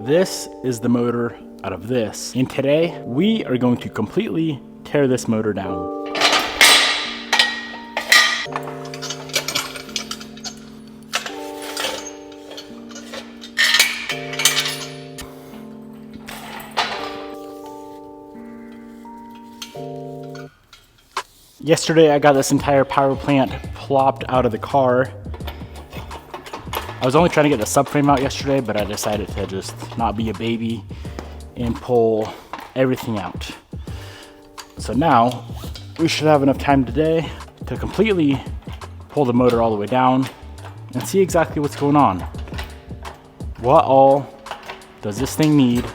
This is the motor out of this, and today we are going to completely tear this motor down. Yesterday I got this entire power plant plopped out of the car. I was only trying to get the subframe out yesterday, but I decided to just not be a baby and pull everything out. So now we should have enough time today to completely pull the motor all the way down and see exactly what's going on. What all does this thing need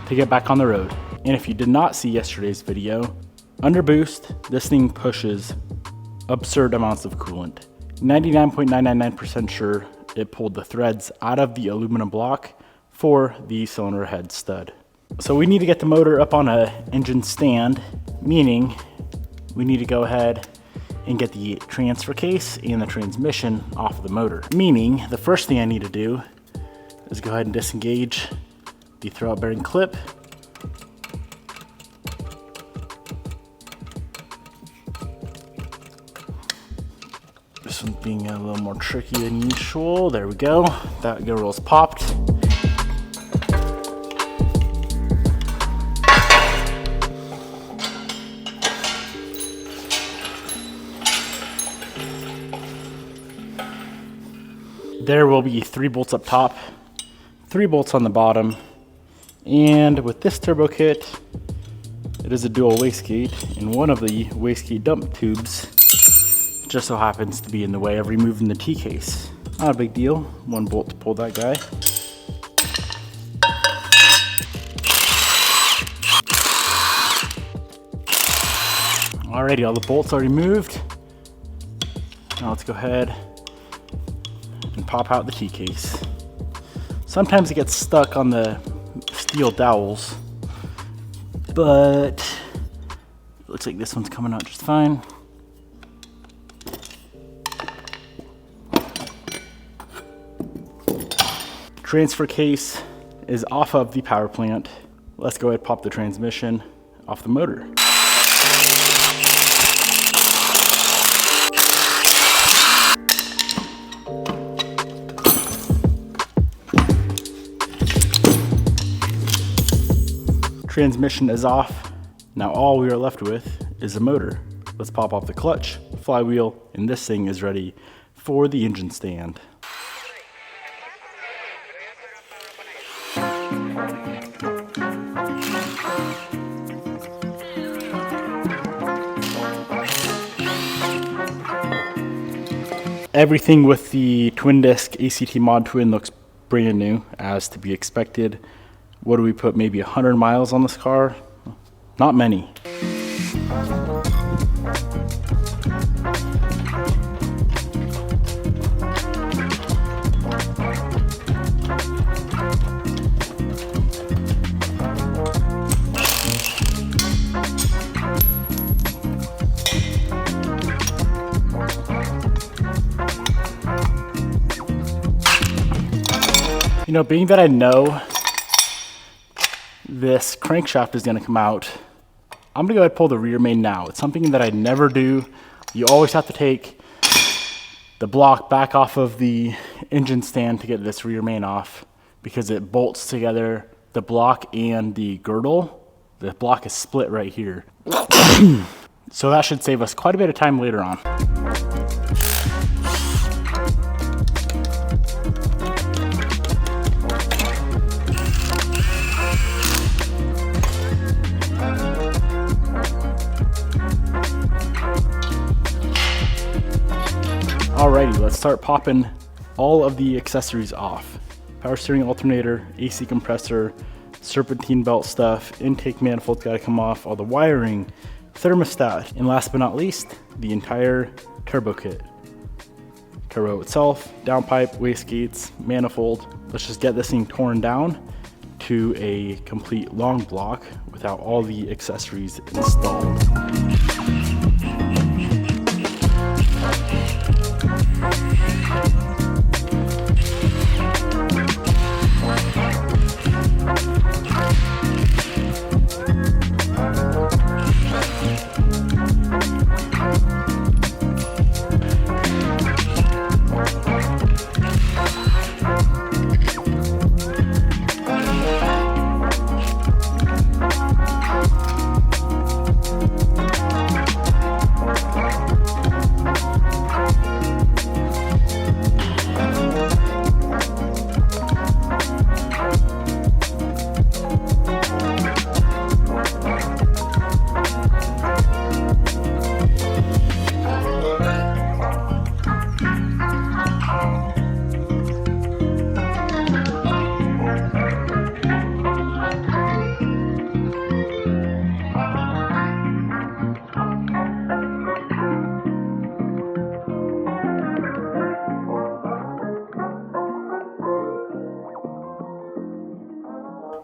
to get back on the road? And if you did not see yesterday's video, under boost, this thing pushes absurd amounts of coolant. 99.999% sure it pulled the threads out of the aluminum block for the cylinder head stud. So we need to get the motor up on an engine stand, meaning we need to go ahead and get the transfer case and the transmission off of the motor. Meaning the first thing I need to do is go ahead and disengage the throwout bearing clip. This one's being a little more tricky than usual. There we go. That girl's popped. There will be 3 bolts up top, 3 bolts on the bottom, and with this turbo kit, it is a dual wastegate, and one of the wastegate dump tubes just so happens to be in the way of removing the T-case. Not a big deal, 1 bolt to pull that guy. Alrighty, all the bolts are removed. Now let's go ahead and pop out the T-case. Sometimes it gets stuck on the steel dowels, but it looks like this one's coming out just fine. Transfer case is off of the power plant. Let's go ahead and pop the transmission off the motor. Transmission is off. Now all we are left with is the motor. Let's pop off the clutch, flywheel, and this thing is ready for the engine stand. Everything with the twin disc ACT mod twin looks brand new, as to be expected. What do we put, maybe 100 miles on this car? Not many. You know, being that I know this crankshaft is going to come out, I'm going to go ahead and pull the rear main now. It's something that I never do. You always have to take the block back off of the engine stand to get this rear main off because it bolts together the block and the girdle. The block is split right here. So that should save us quite a bit of time later on. Alrighty, let's start popping all of the accessories off. Power steering alternator, AC compressor, serpentine belt stuff, intake manifold's gotta come off, all the wiring, thermostat, and last but not least, the entire turbo kit. Turbo itself, downpipe, wastegates, manifold. Let's just get this thing torn down to a complete long block without all the accessories installed.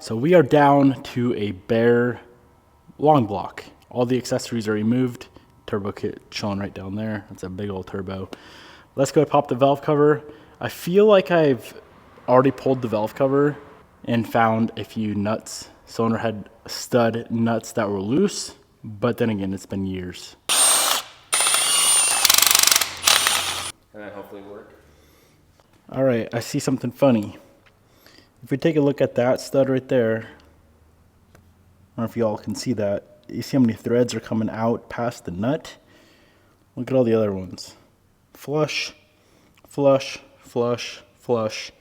So we are down to a bare long block. All the accessories are removed. Turbo kit showing right down there. That's a big old turbo. Let's go pop the valve cover. I feel like I've already pulled the valve cover and found a few nuts, cylinder head stud nuts that were loose, but then again, it's been years. And then hopefully work. All right, I see something funny. If we take a look at that stud right there, I don't know if y'all can see that. You see how many threads are coming out past the nut? Look at all the other ones. Flush, flush, flush, flush.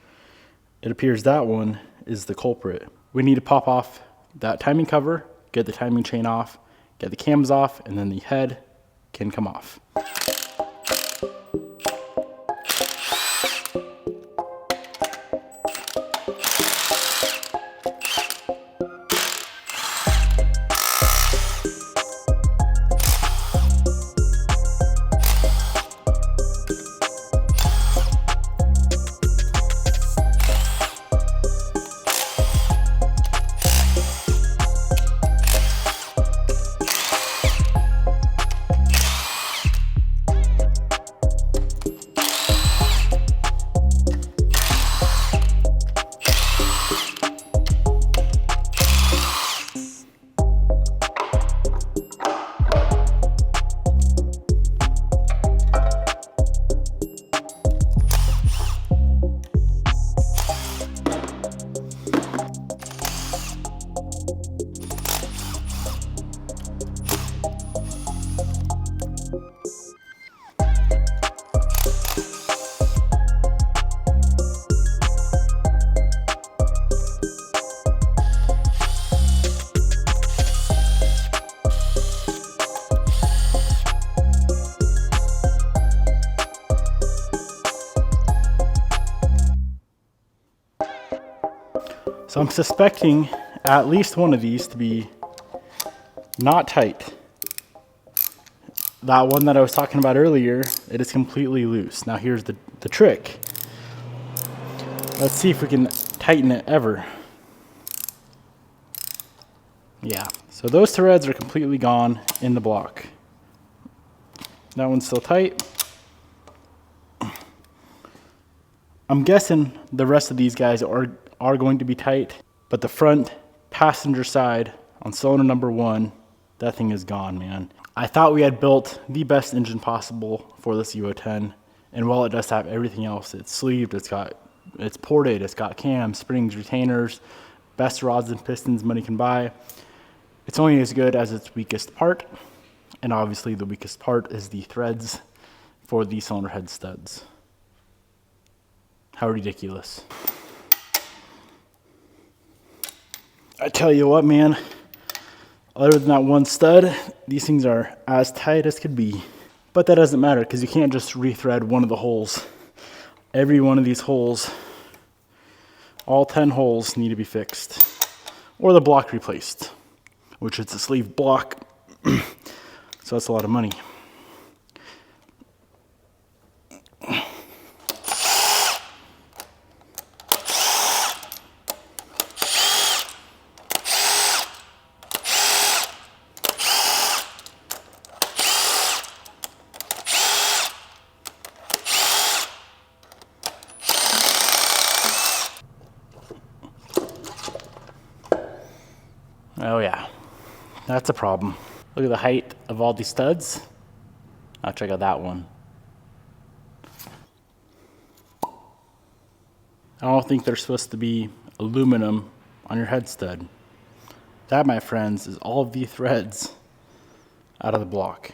It appears that one is the culprit. We need to pop off that timing cover, get the timing chain off, get the cams off, and then the head can come off. So I'm suspecting at least one of these to be not tight. That one that I was talking about earlier, it is completely loose. Now here's the trick. Let's see if we can tighten it ever. Yeah, so those threads are completely gone in the block. That one's still tight. I'm guessing the rest of these guys are going to be tight, but the front passenger side on cylinder number 1, that thing is gone, man. I thought we had built the best engine possible for this UO10, and while it does have everything else, it's sleeved, it's ported, it's got cams, springs, retainers, best rods and pistons money can buy. It's only as good as its weakest part, and obviously the weakest part is the threads for the cylinder head studs. How ridiculous. I tell you what, man, other than that one stud, these things are as tight as could be. But that doesn't matter because you can't just rethread one of the holes. Every one of these holes, all 10 holes need to be fixed or the block replaced, which is a sleeve block. So that's a lot of money. Oh yeah, that's a problem. Look at the height of all these studs. Now check out that one. I don't think they're supposed to be aluminum on your head stud. That, my friends, is all of the threads out of the block.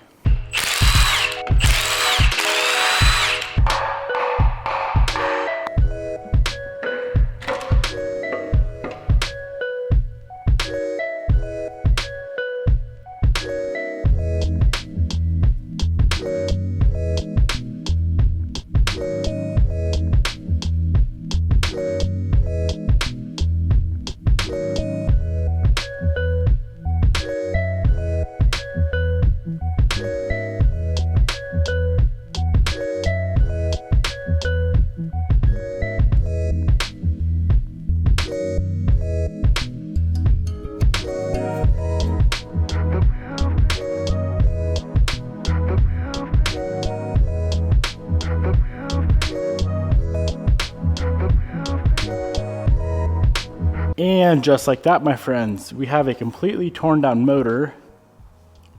And just like that, my friends, we have a completely torn down motor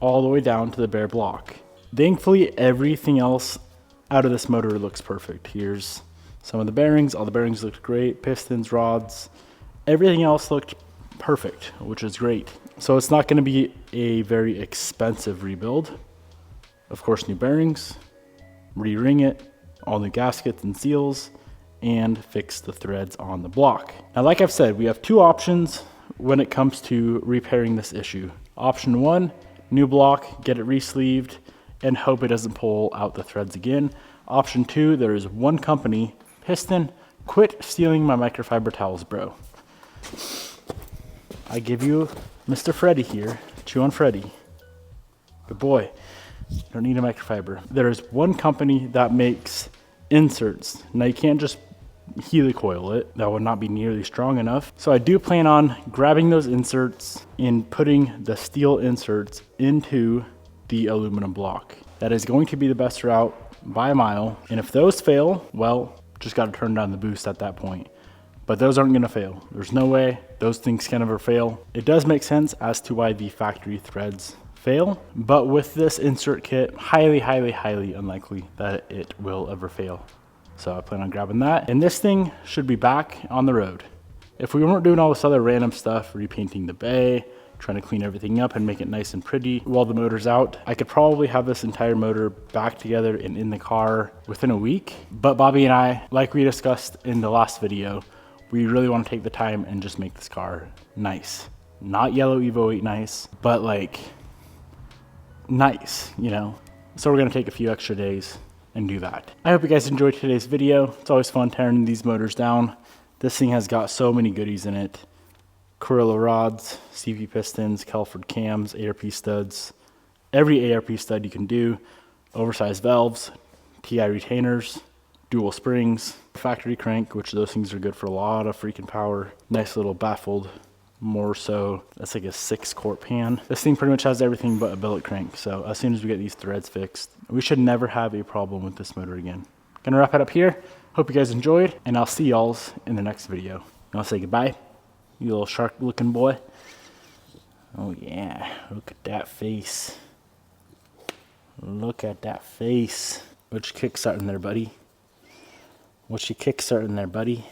all the way down to the bare block. Thankfully, everything else out of this motor looks perfect. Here's some of the bearings. All the bearings looked great. Pistons, rods, everything else looked perfect, which is great. So it's not going to be a very expensive rebuild. Of course, new bearings, re-ring it, all new gaskets and seals, and fix the threads on the block. Now, like I've said, we have two options when it comes to repairing this issue. Option one, new block, get it re-sleeved, and hope it doesn't pull out the threads again. Option two, there is one company, Piston, quit stealing my microfiber towels, bro. I give you Mr. Freddy here, chew on Freddy. Good boy, don't need a microfiber. There is one company that makes inserts. Now you can't just helicoil it, that would not be nearly strong enough. So I do plan on grabbing those inserts and putting the steel inserts into the aluminum block. That is going to be the best route by a mile. And if those fail, well, just got to turn down the boost at that point. But those aren't going to fail. There's no way those things can ever fail. It does make sense as to why the factory threads fail, but with this insert kit, highly, highly, highly unlikely that it will ever fail. So I plan on grabbing that. And this thing should be back on the road. If we weren't doing all this other random stuff, repainting the bay, trying to clean everything up and make it nice and pretty while the motor's out, I could probably have this entire motor back together and in the car within a week. But Bobby and I, like we discussed in the last video, we really want to take the time and just make this car nice. Not yellow Evo 8 nice, but like nice, you know? So we're going to take a few extra days and do that. I hope you guys enjoyed today's video. It's always fun tearing these motors down. This thing has got so many goodies in it. Corilla rods, CV pistons, Kelford cams, ARP studs, every ARP stud you can do, oversized valves, TI retainers, dual springs, factory crank, which those things are good for a lot of freaking power. Nice little baffled, more so, that's like a 6-quart pan. This thing pretty much has everything but a billet crank. So as soon as we get these threads fixed, we should never have a problem with this motor again. Gonna wrap it up here. Hope you guys enjoyed, and I'll see y'all in the next video. You wanna say goodbye? You little shark looking boy. Oh yeah, look at that face. Look at that face. What you kickstarting there, buddy? What you kickstarting there, buddy?